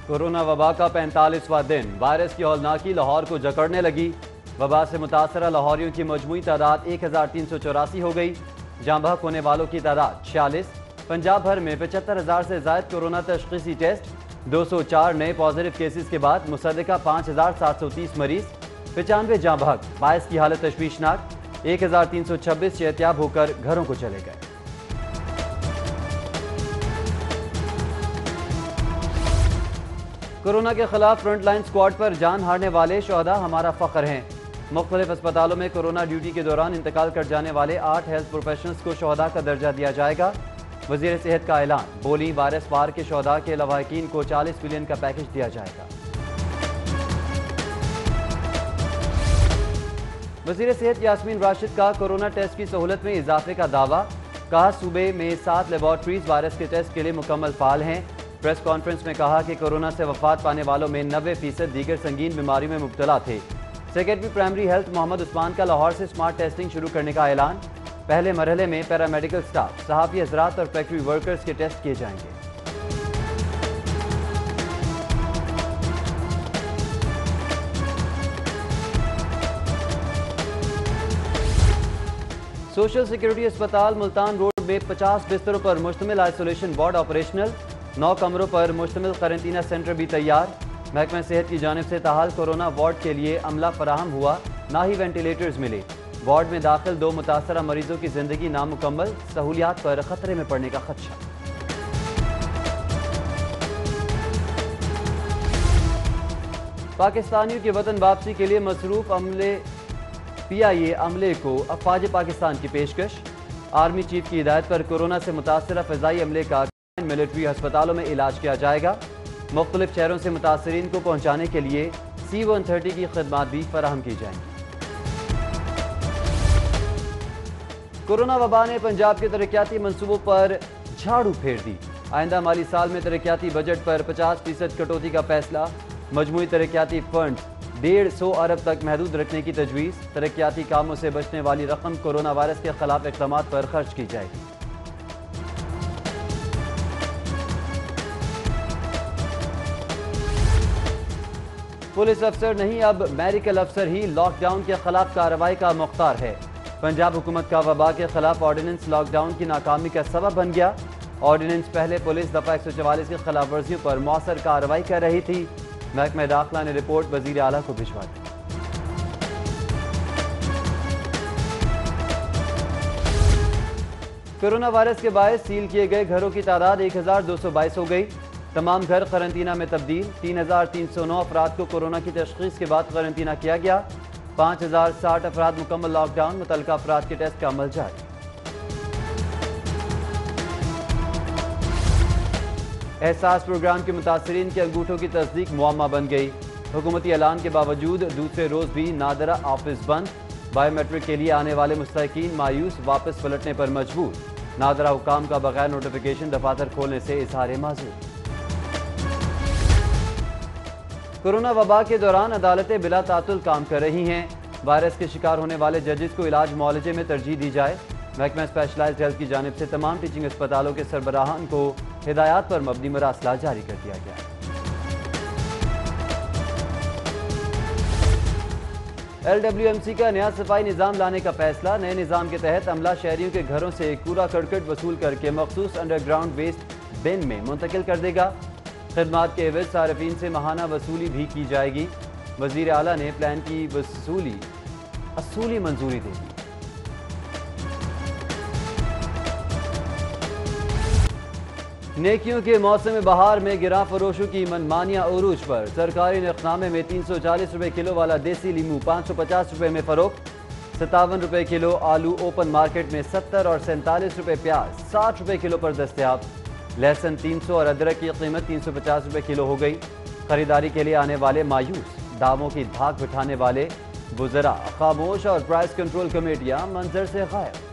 Corona وبا کا 45واں دن، virus کی ہولناکی لاہور کو جکڑنے لگی۔ وبا سے متاثرہ لاہوریوں کی مجموعی تعداد 1384 ہو گئی۔ جاں بحق ہونے والوں کی تعداد 46۔ پنجاب بھر میں 75,000 سے زائد کورونا تشخیصی ٹیسٹ۔ 204 نئے پازیٹیو کیسز کے بعد مصدقہ 5,730 مریض، 95 جاں بحق، 22 کی حالت تشویشناک، 1,326 صحتیاب ہو کر گھروں کو چلے گئے۔ کورونا کے خلاف فرنٹ لائن سکواڈ پر جان ہارنے والے شہداء ہمارا فخر ہیں۔ مختلف اسپتالوں میں کورونا ڈیوٹی کے دوران انتقال کر جانے والے 8 ہیلتھ پروفیشنلز کو شہداء کا درجہ دیا جائے گا۔ وزیر صحت کا اعلان، بولی وائرس پار کے شہداء کے لواحقین کو 40 ملین کا پیکج دیا جائے گا۔ وزیر صحت یاسمین راشد کا کورونا ٹیسٹ کی سہولت میں اضافے کا دعویٰ، کہا صوبے میں 7 لیبارٹریز وائرس کے ٹیسٹ کے لیے مکمل فعال ہیں۔ پریس کانفرنس میں کہا کہ کورونا سے وفات پانے والوں میں 90% دیگر سنگین بیماری میں مبتلا تھے۔ Secretary primary health Muhammad Usman کا لاہور سے سمارٹ ٹیسٹنگ شروع کرنے کا اعلان۔ پہلے مرحلے میں پیرامیڈیکل سٹاف، صحافی حضرات اور فیکٹری ورکرز کے ٹیسٹ کیے جائیں گے۔ سوشل سیکورٹی اسپتال ملتان روڈ میں 50 بستروں پر مشتمل آئسولیشن وارڈ آپریشنل، 9 کمروں پر مشتمل قرنطینہ سینٹر بھی تیار۔ محکمہ صحت کی جانب سے تاحال کورونا وارڈ کے لیے عملہ فراہم ہوا، نہ ہی وینٹیلیٹرز ملے۔ وارڈ میں داخل 2 متاثرہ مریضوں کی زندگی نامکمل، سہولیات پر خطرے میں پڑنے کا خدشہ۔ پاکستانیوں کی وطن واپسی کے لیے مصروف پی آئی اے عملے کو افواج پاکستان کی پیشکش۔ آرمی چیف کی ہدایت پر کورونا سے متاثرہ فضائی عملے کا ملٹری ہسپتالوں میں علاج کیا جائے گا۔ مختلف شہروں سے متاثرین کو پہنچانے کے لیے C-130 کی خدمات بھی فراہم کی جائیں گی۔ کورونا وبا نے پنجاب کے ترقیاتی منصوبوں پر جھاڑو پھیر دی۔ آئندہ مالی سال میں ترقیاتی بجٹ پر 50% کٹوتی کا فیصلہ۔ مجموعی ترقیاتی فنڈز 150 ارب تک محدود رکھنے کی تجویز۔ ترقیاتی کاموں سے بچنے والی رقم کورونا وائرس کے خلاف اقدامات پر خرچ کی جائے گی۔ پولیس افسر نہیں، اب میڈیکل افسر ہی لاک ڈاؤن کے خلاف کارروائی کا مختار ہے۔ پنجاب حکومت کا وبا کے خلاف آرڈیننس لاک ڈاؤن کی ناکامی کا سبب بن گیا۔ آرڈیننس پہلے پولیس دفعہ 144 کی خلاف ورزیوں پر مؤثر کارروائی کر رہی تھی۔ محکمہ داخلہ نے رپورٹ وزیر اعلیٰ کو بھجوا دی۔ کورونا وائرس کے باعث سیل کیے گئے گھروں کی تعداد 1222 ہو گئی۔ تمام گھر قرنطینہ میں تبدیل۔ 3309 افراد کو کورونا کی تشخیص کے بعد قرنطینہ کیا گیا۔ 5060 افراد مکمل لاک ڈاؤن، متعلقہ افراد کے ٹیسٹ کا عمل جاری۔ احساس پروگرام کے متاثرین کے انگوٹھوں کی تصدیق معمہ بن گئی۔ حکومتی اعلان کے باوجود دوسرے روز بھی نادرہ آفس بند۔ بائیو میٹرک کے لیے آنے والے مستحقین مایوس، واپس پلٹنے پر مجبور۔ نادرہ حکام کا بغیر نوٹیفیکیشن دفاتر کھولنے سے اظہار معذور۔ کورونا وبا کے دوران عدالتیں بلا تعطل کام کر رہی ہیں۔ وائرس کے شکار ہونے والے ججز کو علاج معالجے میں ترجیح دی جائے۔ محکمہ اسپیشلائزڈ ہیلتھ کی جانب سے تمام ٹیچنگ اسپتالوں کے سربراہان کو ہدایات پر مبنی مراسلہ جاری کر دیا گیا۔ LWMC کا نیا صفائی نظام لانے کا فیصلہ۔ نئے نظام کے تحت عملہ شہریوں کے گھروں سے کوڑا کرکٹ وصول کر کے مخصوص انڈر گراؤنڈ ویسٹ بن میں منتقل کر دے گا۔ خدمات کے عوض صارفین سے ماہانہ وصولی بھی کی جائے گی۔ وزیر اعلیٰ نے پلان کی اصولی منظوری دے دی۔ نیکیوں کے موسم بہار میں گراں فروشوں کی منمانیاں عروج پر۔ سرکاری نرخنامے میں 340 روپے کلو والا دیسی لیمو 550 روپے میں فروخت۔ 57 روپے کلو آلو اوپن مارکیٹ میں 70 اور 47 روپے پیاز 60 روپے کلو پر دستیاب۔ لہسن 300 اور ادرک کی قیمت 350 روپے کلو ہو گئی۔ خریداری کے لیے آنے والے مایوس، داموں کی دھاک بٹھانے والے وزراء خاموش اور پرائس کنٹرول کمیٹیاں منظر سے غائب۔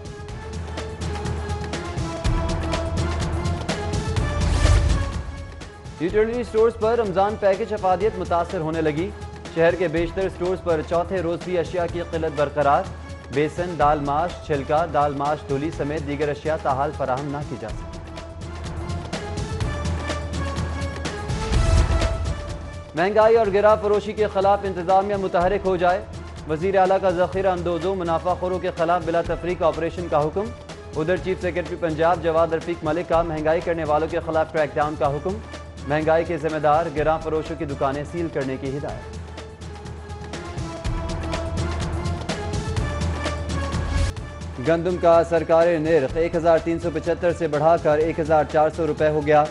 یوٹیلیٹی سٹورز پر رمضان پیکج افادیت متاثر ہونے لگی۔ شہر کے بیشتر سٹورز پر چوتھے روز بھی اشیاء کی قلت برقرار۔ بیسن، دال ماش، چھلکا، دال ماش دھلی سمیت دیگر اشیاء تاحال فراہم نہ کی جا سکی۔ مہنگائی اور گرا فروشی کے خلاف انتظامیہ متحرک ہو جائے، وزیر اعلیٰ کا ذخیرہ اندوزوں منافع خوروں کے خلاف بلا تفریق آپریشن کا حکم۔ ادھر چیف سیکرٹری پنجاب جواد رفیق ملک کا مہنگائی کرنے والوں کے خلاف کریک ڈاؤن کا حکم، مہنگائی کے ذمہ دار گراں فروشوں کی دکانیں سیل کرنے کی ہدایت۔ گندم کا سرکاری نرخ 1375 سے بڑھا کر 1400 روپے ہو گیا۔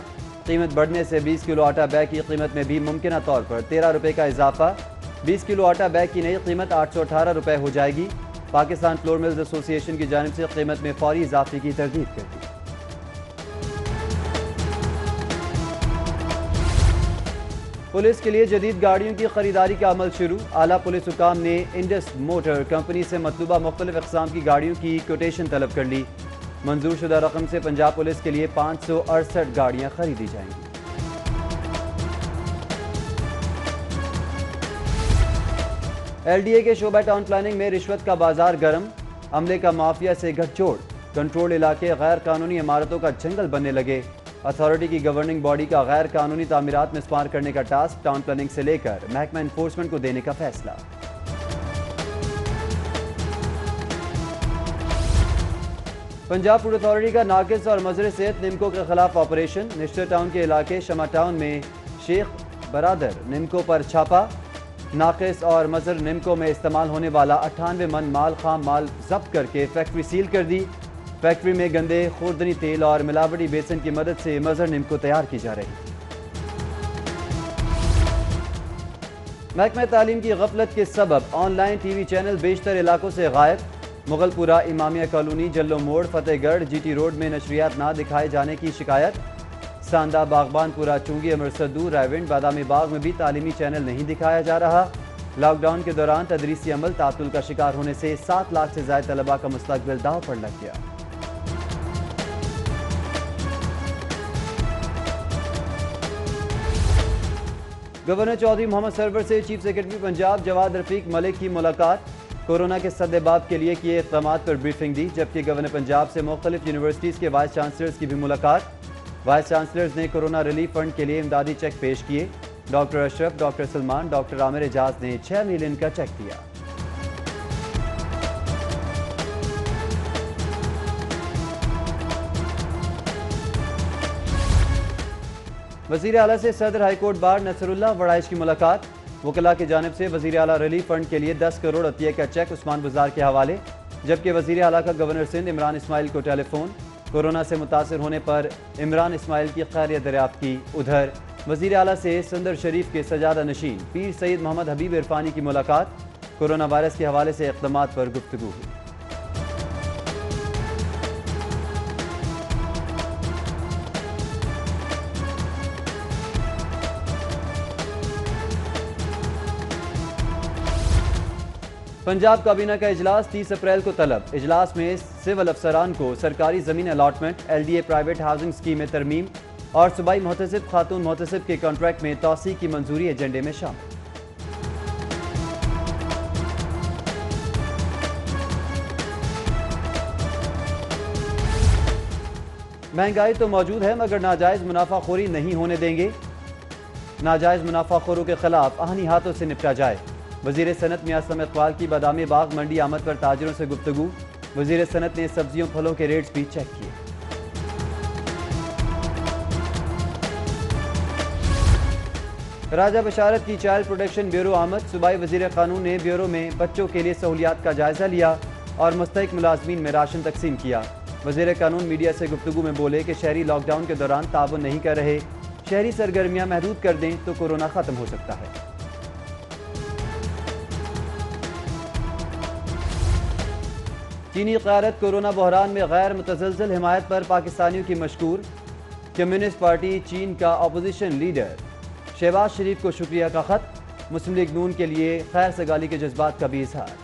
قیمت بڑھنے سے 20 کلو آٹا بیگ کی قیمت میں بھی ممکنہ طور پر 13 روپے کا اضافہ، 20 کلو آٹا بیگ کی نئی قیمت 818 روپے ہو جائے گی۔ پاکستان فلور ملز ایسوسی ایشن کی جانب سے قیمت میں فوری اضافے کی تردید کر دی۔ پولیس کے لیے جدید گاڑیوں کی خریداری کا عمل شروع، اعلیٰ پولیس حکام نے انڈس موٹر کمپنی سے مطلوبہ مختلف اقسام کی گاڑیوں کی کوٹیشن طلب کر لی۔ منظور شدہ رقم سے پنجاب پولیس کے لیے 568 گاڑیاں خریدی جائیں گی۔ ایل ڈی اے کے شعبہ ٹاؤن پلاننگ میں رشوت کا بازار گرم، عملے کا مافیا سے گٹھ جوڑ، کنٹرول علاقے غیر قانونی عمارتوں کا جنگل بننے لگے۔ اتھارٹی کی گورننگ باڈی کا غیر قانونی تعمیرات مسمار کرنے کا ٹاسک ٹاؤن پلاننگ سے لے کر محکمہ انفورسمنٹ کو دینے کا فیصلہ۔ پنجاب فوڈ اتھارٹی کا ناقص اور مضر صحت نمکو کے خلاف آپریشن، نشتر ٹاؤن کے علاقے شمع ٹاؤن میں شیخ برادر نمکو پر چھاپا، ناقص اور مضر نمکو میں استعمال ہونے والا 98 من مال خام مال ضبط کر کے فیکٹری سیل کر دی۔ فیکٹری میں گندے خوردنی تیل اور ملاوٹی بیسن کی مدد سے مضر نمکو تیار کی جا رہی۔ محکمہ تعلیم کی غفلت کے سبب on line T V channel بیشتر علاقوں سے غائب، مغل پورہ، امامیہ کالونی، جلو موڑ، فتح گڑھ، جی ٹی روڈ میں نشریات نہ دکھائے جانے کی شکایت۔ ساندہ، باغبان پورہ، چونگی، امرسدو، رائیونڈ، بادامی باغ میں بھی تعلیمی چینل نہیں دکھایا جا رہا۔ لاک ڈاؤن کے دوران تدریسی عمل تعطل کا شکار ہونے سے 7 لاکھ سے زائد طلباء کا مستقبل داؤ پر لگ گیا۔ گورنر چودھری محمد سرور سے چیف سیکرٹری پنجاب جواد رفیق ملک کی ملاقات، کورونا کے سدباب کے لیے کیے اقدامات پر بریفنگ دی، جبکہ گورنر پنجاب سے مختلف یونیورسٹیز کے وائس چانسلرز کی بھی ملاقات۔ وائس چانسلرز نے کورونا ریلیف فنڈ کے لیے امدادی چیک پیش کیے۔ ڈاکٹر اشرف، ڈاکٹر سلمان، ڈاکٹر عامر اعجاز نے 6 ملین کا چیک دیا۔ وزیر اعلیٰ سے صدر ہائی کورٹ بار نصر اللہ وڑائش کی ملاقات، وکلاء کی جانب سے وزیر اعلیٰ ریلیف فنڈ کے لیے 10 کروڑ عطیہ کا چیک عثمان بزار کے حوالے، جبکہ وزیر اعلیٰ کا گورنر سندھ عمران اسماعیل کو ٹیلی فون، کورونا سے متاثر ہونے پر عمران اسماعیل کی خیریت دریافت کی۔ ادھر وزیر اعلیٰ سے سندر شریف کے سجادہ نشین پیر سید محمد حبیب عرفانی کی ملاقات، کورونا وائرس کے حوالے سے اقدامات پر گفتگو ہوئی۔ پنجاب کابینہ کا اجلاس 30 اپریل کو طلب، اجلاس میں سول افسران کو سرکاری زمین allotment, L D a private housing scheme میں ترمیم اور صوبائی محتسب خاتون محتسب کے کانٹریکٹ میں توسیع کی منظوری ایجنڈے میں شامل۔ مہنگائی تو موجود ہے مگر ناجائز منافع خوری نہیں ہونے دیں گے، ناجائز منافع خوروں کے خلاف آہنی ہاتھوں سے نپٹا جائے۔ وزیر صنعت میاں اسلم اقبال کی بادامی باغ منڈی آمد پر تاجروں سے گفتگو، وزیر صنعت نے سبزیوں پھلوں کے ریٹس بھی چیک کیے۔ راجہ بشارت کی چائلڈ پروٹیکشن بیورو آمد، صوبائی وزیر قانون نے بیورو میں بچوں کے لیے سہولیات کا جائزہ لیا اور مستحق ملازمین میں راشن تقسیم کیا۔ وزیر قانون میڈیا سے گفتگو میں بولے کہ شہری لاک ڈاؤن کے دوران تعاون نہیں کر رہے، شہری سرگرمیاں محدود کر دیں تو کورونا ختم ہو سکتا ہے۔ چینی قیادت کورونا بحران میں غیر متزلزل حمایت پر پاکستانیوں کی مشکور، کمیونسٹ پارٹی چین کا اپوزیشن لیڈر شہباز شریف کو شکریہ کا خط، مسلم لیگ نون کے لیے خیر سگالی کے جذبات کا بھی اظہار۔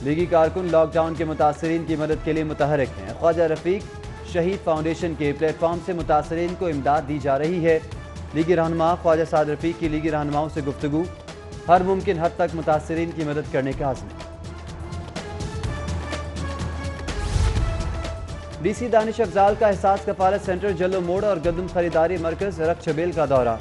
لیگی کارکن لاک ڈاؤن کے متاثرین کی مدد کے لیے متحرک ہیں، خواجہ رفیق شہید فاؤنڈیشن کے پلیٹ فارم سے متاثرین کو امداد دی جا رہی ہے۔ لیگی رہنما خواجہ سعد رفیق کی لیگی رہنماؤں سے گفتگو، ہر ممکن حد تک متاثرین کی مدد کرنے کا عزم۔ ڈی سی دانش افضال کا احساس کفالت سینٹر جلو موڑ اور گندم خریداری مرکز رکھ چھبیل کا دورہ،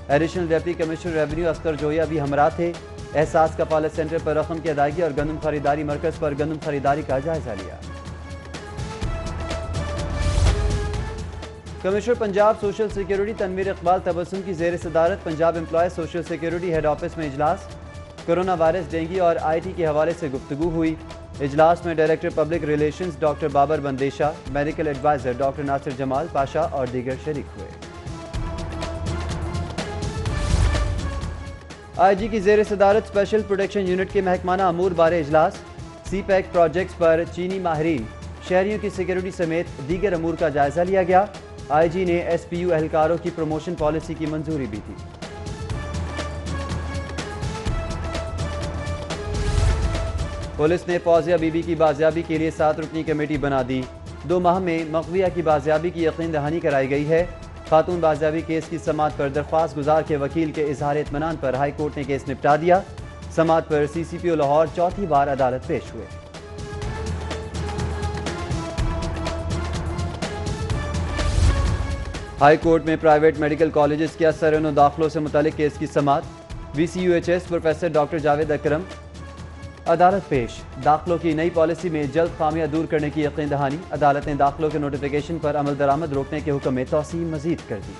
additional deputy commissioner revenue Akhtar Joya بھی ہمراہ تھے۔ احساس کفالت سینٹر پر رقم کی ادائیگی اور گندم خریداری مرکز پر گندم خریداری کا جائزہ لیا۔ Commissioner Punjab social security Tanveer Iqbal Tabassum کی زیر صدارت Punjab employees social security head office میں اجلاس۔ کورونا وائرس، ڈینگی اور آئی ٹی کے حوالے سے گفتگو ہوئی۔ اجلاس میں director public relations doctor Babar Bandesha, medical advisor doctor Nasir Jamal Pasha اور دیگر شریک ہوئے۔ آئی جی کی زیر صدارت اسپیشل پروٹیکشن یونٹ کے محکمانہ امور بارے اجلاس۔ سی پیک پروجیکٹس پر چینی ماہرین، شہریوں کی سیکیورٹی سمیت دیگر امور کا جائزہ لیا گیا۔ آئی جی نے ایس پی یو اہلکاروں کی پروموشن پالیسی کی منظوری بھی دی۔ پولیس نے فوزیہ بی بی کی بازیابی کے لیے 7 رکنی کمیٹی بنا دی۔ 2 ماہ میں مغویہ کی بازیابی کی یقین دہانی کرائی گئی ہے۔ خاتون بازیابی کیس کی سماعت پر درخواست گزار کے وکیل کے اظہار اطمینان پر ہائی کورٹ نے کیس نپٹا دیا۔ سماعت پر سی سی پی او لاہور چوتھی بار عدالت پیش ہوئے۔ ہائی کورٹ میں پرائیویٹ میڈیکل کالجز کے اثر و داخلوں سے متعلق کیس کی سماعت۔ V C U H S professor doctor Javed Akram عدالت پیش۔ داخلوں کی نئی پالیسی میں جلد خامیاں دور کرنے کی یقین دہانی۔ عدالت نے داخلوں کے نوٹیفیکیشن پر عمل درآمد روکنے کے حکم میں توسیع مزید کر دی۔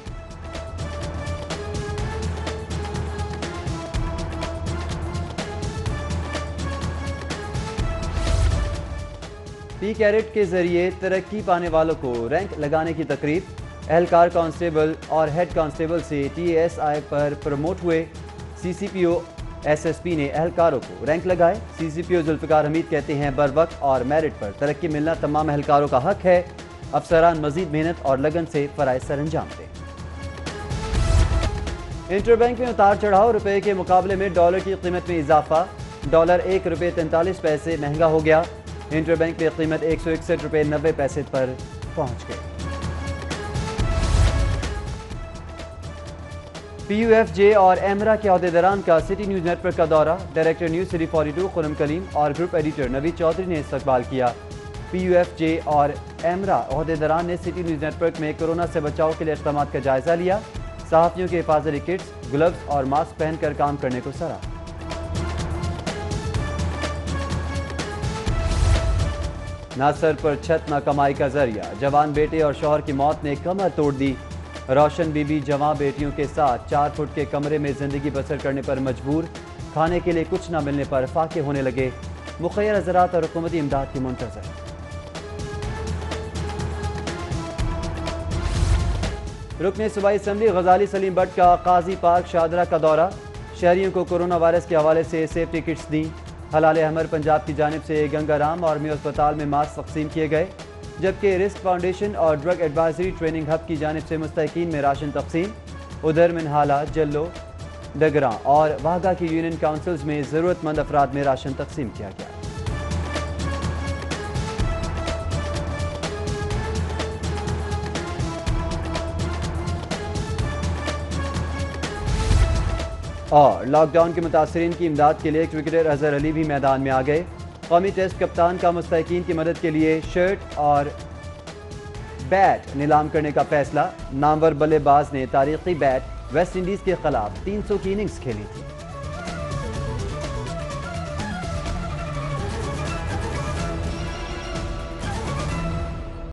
پی کیڈٹ کے ذریعے ترقی پانے والوں کو رینک لگانے کی تقریب۔ اہلکار کانسٹیبل اور ہیڈ کانسٹیبل سے T S I per promote ہوئے۔ سی سی پی او ایس ایس پی نے اہلکاروں کو رینک لگائے۔ سی سی پی او ذوالفقار حمید کہتے ہیں بر وقت اور میرٹ پر ترقی ملنا تمام اہلکاروں کا حق ہے۔ افسران مزید محنت اور لگن سے فرائض سر انجام دیں۔ انٹر بینک میں اتار چڑھاؤ، روپے کے مقابلے میں ڈالر کی قیمت میں اضافہ۔ ڈالر 1 روپے 43 پیسے مہنگا ہو گیا۔ انٹر بینک میں قیمت 161 روپے 90 پیسے پر پہنچ گئی۔ پی یو ایف جے اور ایمرا کے عہدیداران کا سٹی نیوز نیٹ ورک کا دورہ۔ ڈائریکٹر نیوز سٹی 42 خرم کلیم اور گروپ ایڈیٹر نوید چودھری نے استقبال کیا۔ پی یو ایف جے اور ایمرا عہدیداران نے سٹی نیوز نیٹ ورک میں کورونا سے بچاؤ کے لیے اقدامات کا جائزہ لیا۔ صحافیوں کے حفاظتی کٹس، گلوز اور ماسک پہن کر کام کرنے کو سراہا۔ نہ سر پر چھت نہ کمائی کا ذریعہ، جوان بیٹے اور شوہر کی موت نے کمر توڑ دی۔ روشن بی بی جوان بیٹیوں کے ساتھ 4 فٹ کے کمرے میں زندگی بسر کرنے پر مجبور۔ کھانے کے لیے کچھ نہ ملنے پر فاقے ہونے لگے۔ مخیر زراعت اور حکومتی امداد کی منتظر۔ رکن صوبائی اسمبلی غزالی سلیم بٹ کا قاضی پارک شادرہ کا دورہ۔ شہریوں کو کورونا وائرس کے حوالے سے سیفٹی کٹس دیں۔ ہلال احمر پنجاب کی جانب سے گنگا رام اور میو اسپتال میں ماسک تقسیم کیے گئے، جبکہ رسک فاؤنڈیشن اور ڈرگ ایڈوائزری ٹریننگ ہب کی جانب سے مستحقین میں راشن تقسیم۔ ادھر منہالہ، جلو، ڈگراں اور واہگہ کی یونین کاؤنسلز میں ضرورت مند افراد میں راشن تقسیم کیا گیا۔ اور لاک ڈاؤن کے متاثرین کی امداد کے لیے کرکٹر اظہر علی بھی میدان میں آ گئے۔ قومی ٹیسٹ کپتان کا مستحقین کی مدد کے لیے شرٹ اور بیٹ نیلام کرنے کا فیصلہ۔ نامور بلے باز نے تاریخی بیٹ ویسٹ انڈیز کے خلاف 300 کی اننگز کھیلی تھی۔